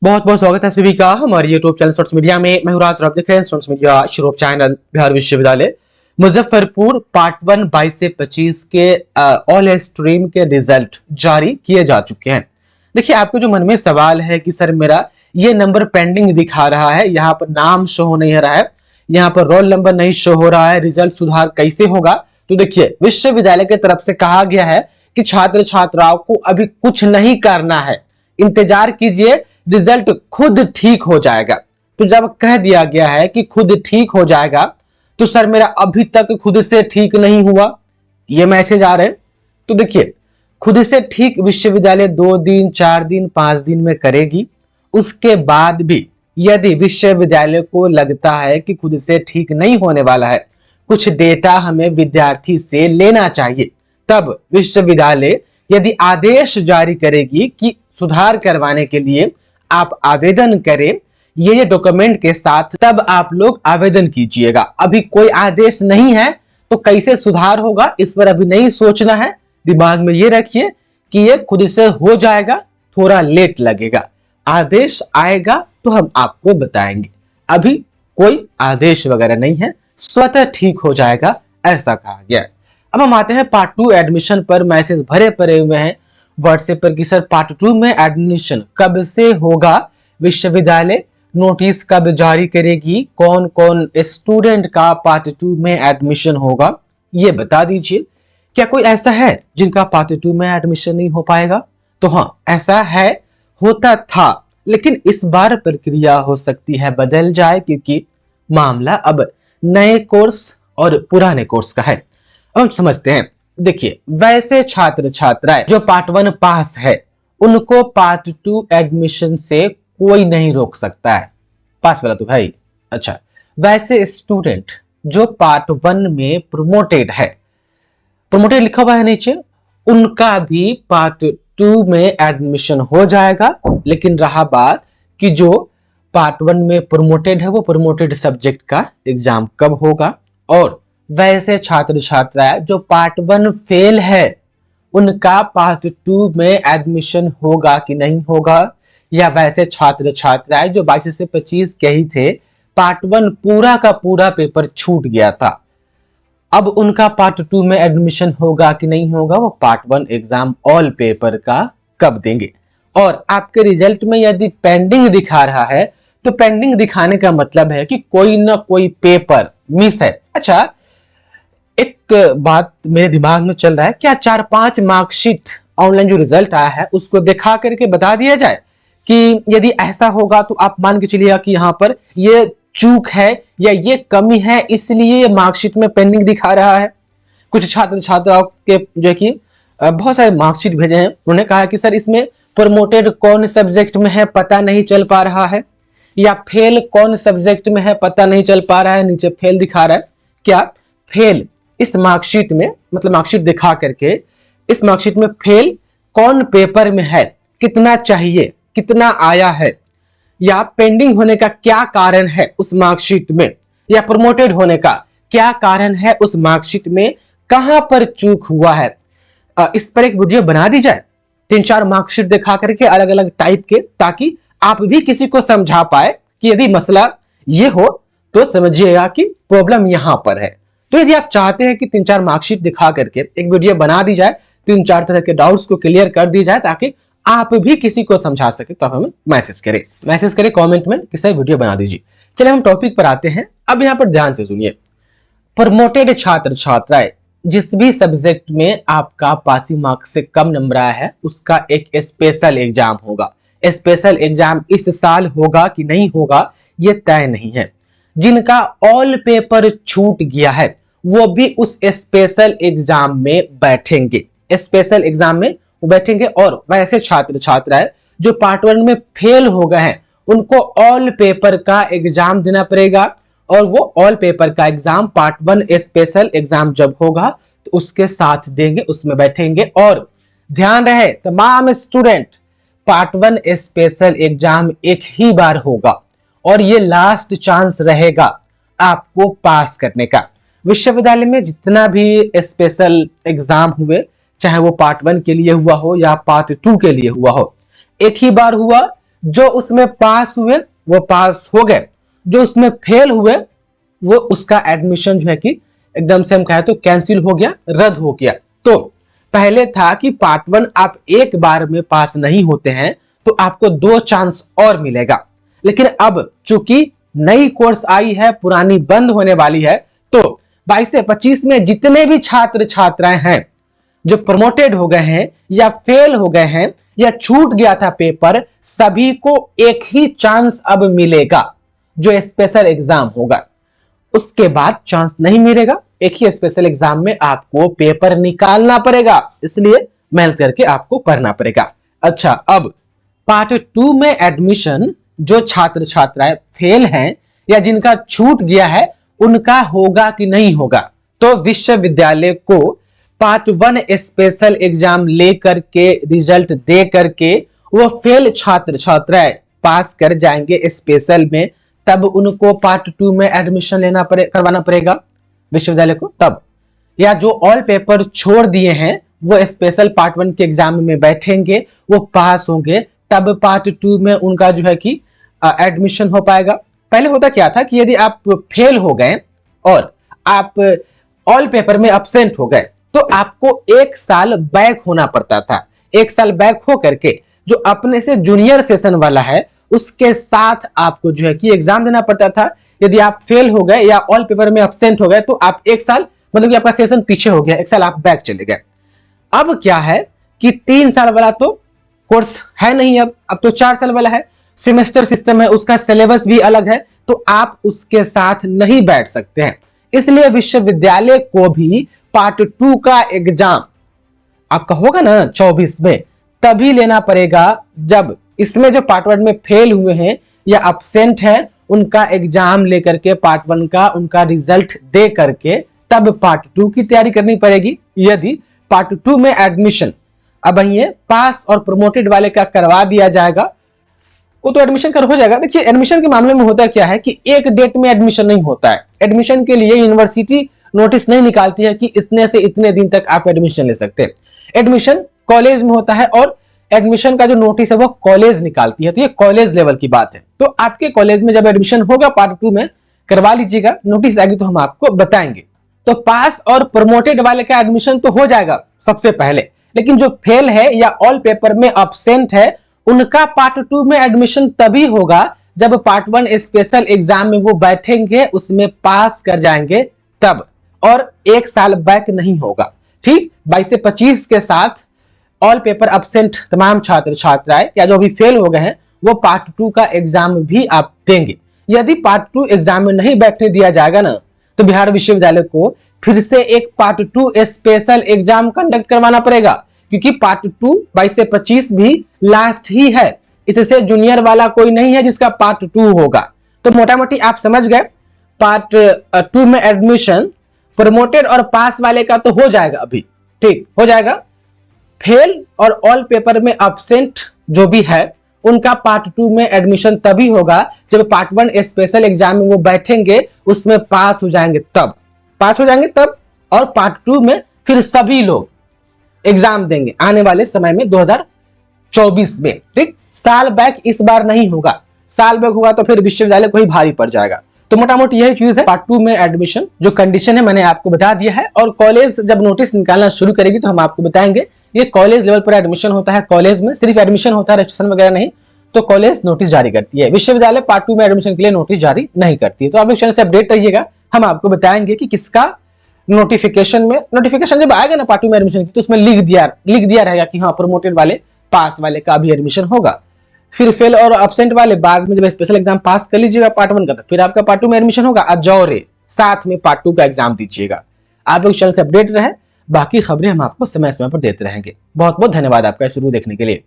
बहुत बहुत स्वागत है सभी का हमारे यूट्यूब चैनल स्टूडेंट्स मीडिया में। मैं हूं राज और आप देख रहे हैं स्टूडेंट्स मीडिया शुरू चैनल। बिहार विश्वविद्यालय मुजफ्फरपुर पार्ट 1 22 से 25 के ऑल स्ट्रीम के रिजल्ट जारी किए जा चुके हैं। देखिए, आपके जो मन में सवाल है कि सर मेरा ये नंबर पेंडिंग दिखा रहा है, यहाँ पर नाम शो हो नहीं रहा है, यहाँ पर रोल नंबर नहीं शो हो रहा है, रिजल्ट सुधार कैसे होगा? तो देखिए, विश्वविद्यालय की तरफ से कहा गया है कि छात्र छात्राओं को अभी कुछ नहीं करना है, इंतजार कीजिए, रिजल्ट खुद ठीक हो जाएगा। तो जब कह दिया गया है कि खुद ठीक हो जाएगा, तो सर मेरा अभी तक खुद से ठीक नहीं हुआ, ये मैसेज आ रहे हैं। तो देखिए, खुद से ठीक विश्वविद्यालय 2 दिन 4 दिन 5 दिन में करेगी। उसके बाद भी यदि विश्वविद्यालय को लगता है कि खुद से ठीक नहीं होने वाला है, कुछ डेटा हमें विद्यार्थी से लेना चाहिए, तब विश्वविद्यालय यदि आदेश जारी करेगी कि सुधार करवाने के लिए आप आवेदन करें ये डॉक्यूमेंट के साथ, तब आप लोग आवेदन कीजिएगा। अभी कोई आदेश नहीं है तो कैसे सुधार होगा, इस पर अभी नहीं सोचना है। दिमाग में ये रखिए कि ये खुद से हो जाएगा, थोड़ा लेट लगेगा, आदेश आएगा तो हम आपको बताएंगे। अभी कोई आदेश वगैरह नहीं है, स्वतः ठीक हो जाएगा, ऐसा कहा गया है। अब हम आते हैं पार्ट 2 एडमिशन पर। मैसेज भरे पड़े हुए हैं व्हाट्सएप पर कि सर पार्ट 2 में एडमिशन कब से होगा, विश्वविद्यालय नोटिस कब जारी करेगी, कौन कौन स्टूडेंट का पार्ट 2 में एडमिशन होगा, ये बता दीजिए। क्या कोई ऐसा है जिनका पार्ट 2 में एडमिशन नहीं हो पाएगा? तो हाँ, ऐसा है, होता था, लेकिन इस बार प्रक्रिया हो सकती है बदल जाए, क्योंकि मामला अब नए कोर्स और पुराने कोर्स का है। अब हम समझते हैं। देखिए, वैसे छात्र छात्राएं जो पार्ट 1 पास है, उनको पार्ट 2 एडमिशन से कोई नहीं रोक सकता है। पास वाला तो भाई अच्छा। वैसे स्टूडेंट जो पार्ट 1 में प्रमोटेड है, प्रमोटेड लिखा हुआ है नीचे, उनका भी पार्ट 2 में एडमिशन हो जाएगा। लेकिन रहा बात कि जो पार्ट 1 में प्रमोटेड है, वो प्रमोटेड सब्जेक्ट का एग्जाम कब होगा, और वैसे छात्र छात्राएं जो पार्ट 1 फेल है, उनका पार्ट 2 में एडमिशन होगा कि नहीं होगा, या वैसे छात्र छात्राएं जो 22 से 25 के ही थे, पार्ट 1 पूरा का पूरा पेपर छूट गया था, अब उनका पार्ट 2 में एडमिशन होगा कि नहीं होगा, वो पार्ट 1 एग्जाम ऑल पेपर का कब देंगे। और आपके रिजल्ट में यदि पेंडिंग दिखा रहा है, तो पेंडिंग दिखाने का मतलब है कि कोई ना कोई पेपर मिस है। अच्छा, एक बात मेरे दिमाग में चल रहा है, क्या 4-5 मार्कशीट ऑनलाइन जो रिजल्ट आया है उसको दिखा करके बता दिया जाए कि यदि ऐसा होगा तो आप मान के चलिएगा कि यहाँ पर ये चूक है या ये कमी है, इसलिए ये मार्कशीट में पेंडिंग दिखा रहा है। कुछ छात्र छात्राओं के जो कि बहुत सारे मार्कशीट भेजे हैं, उन्होंने कहा कि सर इसमें प्रमोटेड कौन सब्जेक्ट में है पता नहीं चल पा रहा है, या फेल कौन सब्जेक्ट में है पता नहीं चल पा रहा है, नीचे फेल दिखा रहा है। क्या फेल इस मार्कशीट में, मतलब मार्कशीट दिखा करके इस मार्कशीट में फेल कौन पेपर में है, कितना चाहिए, कितना आया है, या पेंडिंग होने का क्या कारण है उस मार्कशीट में, या प्रमोटेड होने का क्या कारण है उस मार्कशीट में, कहां पर चूक हुआ है, इस पर एक वीडियो बना दी जाए 3-4 मार्कशीट दिखा करके अलग अलग टाइप के, ताकि आप भी किसी को समझा पाए कि यदि मसला ये हो तो समझिएगा कि प्रॉब्लम यहां पर है। तो यदि आप चाहते हैं कि 3-4 मार्कशीट दिखा करके एक वीडियो बना दी जाए, 3-4 तरह के डाउट्स को क्लियर कर दी जाए, ताकि आप भी किसी को समझा सके, तो हमें मैसेज करें कमेंट में कि सर वीडियो बना दीजिए। चलिए हम टॉपिक पर आते हैं। अब यहाँ पर ध्यान से सुनिए, प्रमोटेड छात्र छात्राएं जिस भी सब्जेक्ट में आपका पासिंग मार्क्स से कम नंबर आया है, उसका एक स्पेशल एग्जाम होगा। स्पेशल एग्जाम इस साल होगा कि नहीं होगा ये तय नहीं है। जिनका ऑल पेपर छूट गया है वो भी उस स्पेशल एग्जाम में बैठेंगे, स्पेशल एग्जाम में बैठेंगे। और वैसे छात्र छात्राएं जो पार्ट 1 में फेल हो गए हैं, उनको ऑल पेपर का एग्जाम देना पड़ेगा, और वो ऑल पेपर का एग्जाम पार्ट 1 स्पेशल एग्जाम जब होगा तो उसके साथ देंगे, उसमें बैठेंगे। और ध्यान रहे तमाम स्टूडेंट, पार्ट 1 स्पेशल एग्जाम एक ही बार होगा, और ये लास्ट चांस रहेगा आपको पास करने का। विश्वविद्यालय में जितना भी स्पेशल एग्जाम हुए, चाहे वो पार्ट 1 के लिए हुआ हो या पार्ट 2 के लिए हुआ हो, एक ही बार हुआ। जो उसमें पास हुए वो पास हो गए, जो उसमें फेल हुए वो उसका एडमिशन जो है कि एकदम से हम कहें तो कैंसिल हो गया, रद्द हो गया। तो पहले था कि पार्ट 1 आप एक बार में पास नहीं होते हैं तो आपको 2 चांस और मिलेगा, लेकिन अब चूंकि नई कोर्स आई है, पुरानी बंद होने वाली है, तो 22 से 25 में जितने भी छात्र छात्राएं हैं जो प्रमोटेड हो गए हैं या फेल हो गए हैं या छूट गया था पेपर, सभी को एक ही चांस अब मिलेगा जो स्पेशल एग्जाम होगा। उसके बाद चांस नहीं मिलेगा, एक ही स्पेशल एग्जाम में आपको पेपर निकालना पड़ेगा, इसलिए मेहनत करके आपको पढ़ना पड़ेगा। अच्छा, अब पार्ट 2 में एडमिशन जो छात्र छात्राएं फेल हैं या जिनका छूट गया है उनका होगा कि नहीं होगा। तो विश्वविद्यालय को पार्ट 1 स्पेशल एग्जाम लेकर के रिजल्ट दे करके वो फेल छात्र छात्राएं पास कर जाएंगे स्पेशल में, तब उनको पार्ट 2 में एडमिशन करवाना पड़ेगा विश्वविद्यालय को तब। या जो ऑल पेपर छोड़ दिए हैं वो स्पेशल पार्ट 1 के एग्जाम में बैठेंगे, वो पास होंगे, तब पार्ट 2 में उनका जो है कि एडमिशन हो पाएगा। पहले होता क्या था कि यदि आप फेल हो गए और आप ऑल पेपर में एब्सेंट हो गए तो आपको 1 साल बैक होना पड़ता था। 1 साल बैक हो करके जो अपने से जूनियर सेशन वाला है उसके साथ आपको जो है कि एग्जाम देना पड़ता था। यदि आप फेल हो गए या ऑल पेपर में एब्सेंट हो गए तो आप 1 साल, मतलब कि आपका सेशन पीछे हो गया, 1 साल आप बैक चले गए। अब क्या है कि 3 साल वाला तो कोर्स है नहीं, अब तो 4 साल वाला है, सेमेस्टर सिस्टम है, उसका सिलेबस भी अलग है, तो आप उसके साथ नहीं बैठ सकते हैं। इसलिए विश्वविद्यालय को भी पार्ट 2 का एग्जाम आपका होगा ना 24 में, तभी लेना पड़ेगा जब इसमें जो पार्ट 1 में फेल हुए हैं या एब्सेंट है उनका एग्जाम लेकर के पार्ट 1 का उनका रिजल्ट दे करके तब पार्ट 2 की तैयारी करनी पड़ेगी। यदि पार्ट 2 में एडमिशन अब ये पास और प्रमोटेड वाले का करवा दिया जाएगा वो तो एडमिशन कर हो जाएगा। देखिए एडमिशन के मामले में होता क्या है कि एक डेट में एडमिशन नहीं होता है। एडमिशन के लिए यूनिवर्सिटी नोटिस नहीं निकालती है कि इतने से इतने दिन तक आप एडमिशन ले सकते हैं। एडमिशन कॉलेज में होता है और एडमिशन का जो नोटिस है वो कॉलेज निकालती है, तो ये कॉलेज लेवल की बात है। तो आपके कॉलेज में जब एडमिशन होगा पार्ट 2 में करवा लीजिएगा, नोटिस आएगी तो हम आपको बताएंगे। तो पास और प्रमोटेड वाले का एडमिशन तो हो जाएगा सबसे पहले, लेकिन जो फेल है या ऑल पेपर में एब्सेंट है उनका पार्ट 2 में एडमिशन तभी होगा जब पार्ट 1 स्पेशल एग्जाम में वो बैठेंगे, उसमें पास कर जाएंगे तब, और 1 साल बैक नहीं होगा। ठीक 22 से 25 के साथ ऑल पेपर एब्सेंट तमाम छात्र छात्राएं या जो अभी फेल हो गए हैं वो पार्ट 2 का एग्जाम भी आप देंगे। यदि पार्ट 2 एग्जाम में नहीं बैठने दिया जाएगा ना तो बिहार विश्वविद्यालय को फिर से एक पार्ट 2 स्पेशल एग्जाम कंडक्ट करवाना पड़ेगा, क्योंकि पार्ट 2 22 से 25 भी लास्ट ही है, इससे जूनियर वाला कोई नहीं है जिसका पार्ट 2 होगा। तो मोटा मोटी आप समझ गए, पार्ट 2 में एडमिशन प्रमोटेड और पास वाले का तो हो जाएगा, अभी ठीक हो जाएगा। फेल और ऑल पेपर में एब्सेंट जो भी है उनका पार्ट 2 में एडमिशन तभी होगा जब पार्ट 1 स्पेशल एग्जाम में वो बैठेंगे, उसमें पास हो जाएंगे तब, और पार्ट 2 में फिर सभी लोग एग्जाम देंगे आने वाले समय में 2024 में। ठीक, साल बैक इस बार नहीं होगा, साल बैक होगा तो फिर विश्वविद्यालय को ही भारी पड़ जाएगा। तो मोटा मोटी यही चीज है पार्ट 2 में एडमिशन जो कंडीशन है मैंने आपको बता दिया है, और कॉलेज जब नोटिस निकालना शुरू करेगी तो हम आपको बताएंगे। ये कॉलेज लेवल पर एडमिशन होता है, कॉलेज में सिर्फ एडमिशन होता है, रजिस्ट्रेशन वगैरह नहीं, तो कॉलेज नोटिस जारी करती है, विश्वविद्यालय पार्ट 2 में एडमिशन के लिए नोटिस जारी नहीं करती है। तो आप इस चैनल से अपडेट रहिएगा, हम आपको बताएंगे कि किसका नोटिफिकेशन जब आएगा ना पार्ट 2 में एडमिशन की तो उसमें लिख दिया रहेगा कि हाँ प्रमोटेड वाले पास वाले का भी एडमिशन होगा। फिर फेल और एब्सेंट वाले बाद में जब स्पेशल एग्जाम पास कर लीजिएगा पार्ट 1 का तो फिर आपका पार्ट 2 में एडमिशन होगा, आप जाओ रे साथ में पार्ट 2 का एग्जाम दीजिएगा। आप लोग चैनल से अपडेट रहे, बाकी खबरें हम आपको समय समय पर देते रहेंगे। बहुत बहुत धन्यवाद आपका शुरू देखने के लिए।